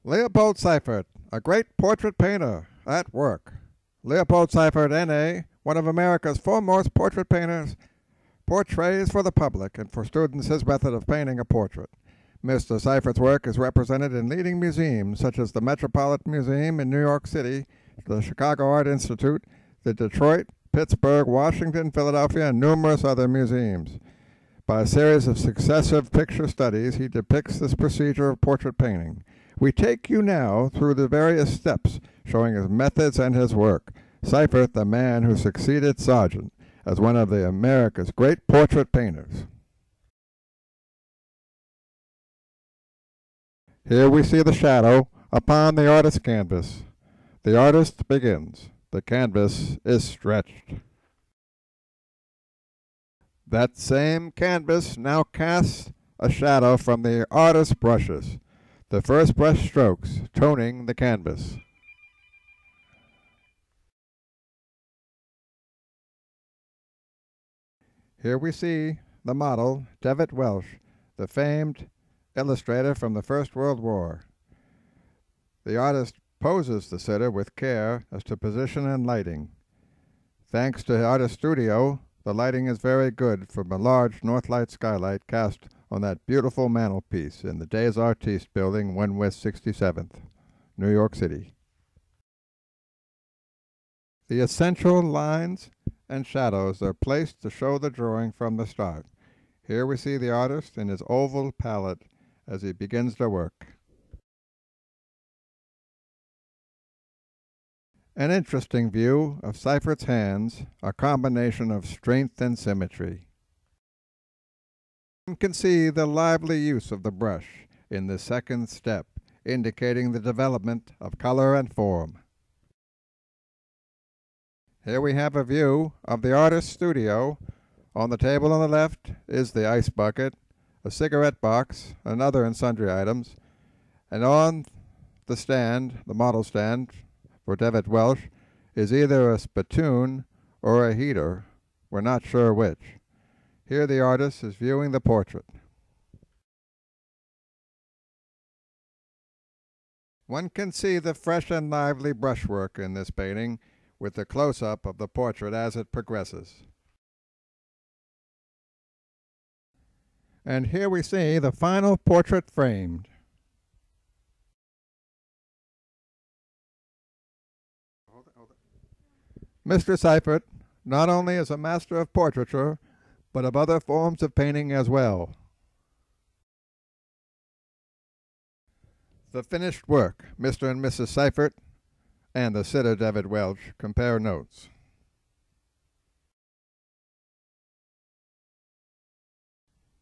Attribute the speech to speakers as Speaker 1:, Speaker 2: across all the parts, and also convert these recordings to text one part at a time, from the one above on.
Speaker 1: Leopold Seyffert, a great portrait painter, at work. Leopold Seyffert, N.A., one of America's foremost portrait painters, portrays for the public and for students his method of painting a portrait. Mr. Seyffert's work is represented in leading museums such as the Metropolitan Museum in New York City, the Chicago Art Institute, the Detroit, Pittsburgh, Washington, Philadelphia, and numerous other museums. By a series of successive picture studies, he depicts this procedure of portrait painting. We take you now through the various steps, showing his methods and his work. Seyffert, the man who succeeded Sargent as one of America's great portrait painters. Here we see the shadow upon the artist's canvas. The artist begins. The canvas is stretched. That same canvas now casts a shadow from the artist's brushes. The first brush strokes, toning the canvas. Here we see the model, Devitt Welch, the famed illustrator from the First World War. The artist poses the sitter with care as to position and lighting. Thanks to the artist's studio, the lighting is very good from a large Northlight skylight cast on that beautiful mantelpiece in the Des Artistes building, 1 West 67th, New York City. The essential lines and shadows are placed to show the drawing from the start. Here we see the artist in his oval palette as he begins to work. An interesting view of Seyffert's hands, a combination of strength and symmetry. You can see the lively use of the brush in the second step, indicating the development of color and form. Here we have a view of the artist's studio. On the table on the left is the ice bucket, a cigarette box, and other and sundry items. And on the stand, the model stand for Devitt Welch, is either a spittoon or a heater. We're not sure which. Here the artist is viewing the portrait. One can see the fresh and lively brushwork in this painting with the close-up of the portrait as it progresses. And here we see the final portrait framed. Mr. Seyffert not only is a master of portraiture, but of other forms of painting as well. The finished work, Mr. and Mrs. Seyffert and the sitter Devitt Welch compare notes.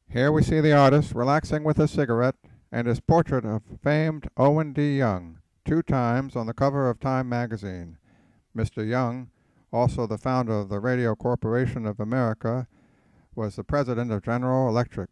Speaker 1: Here we see the artist relaxing with a cigarette and his portrait of famed Owen D. Young, 2 times on the cover of Time magazine. Mr. Young, also the founder of the Radio Corporation of America, was the president of General Electric.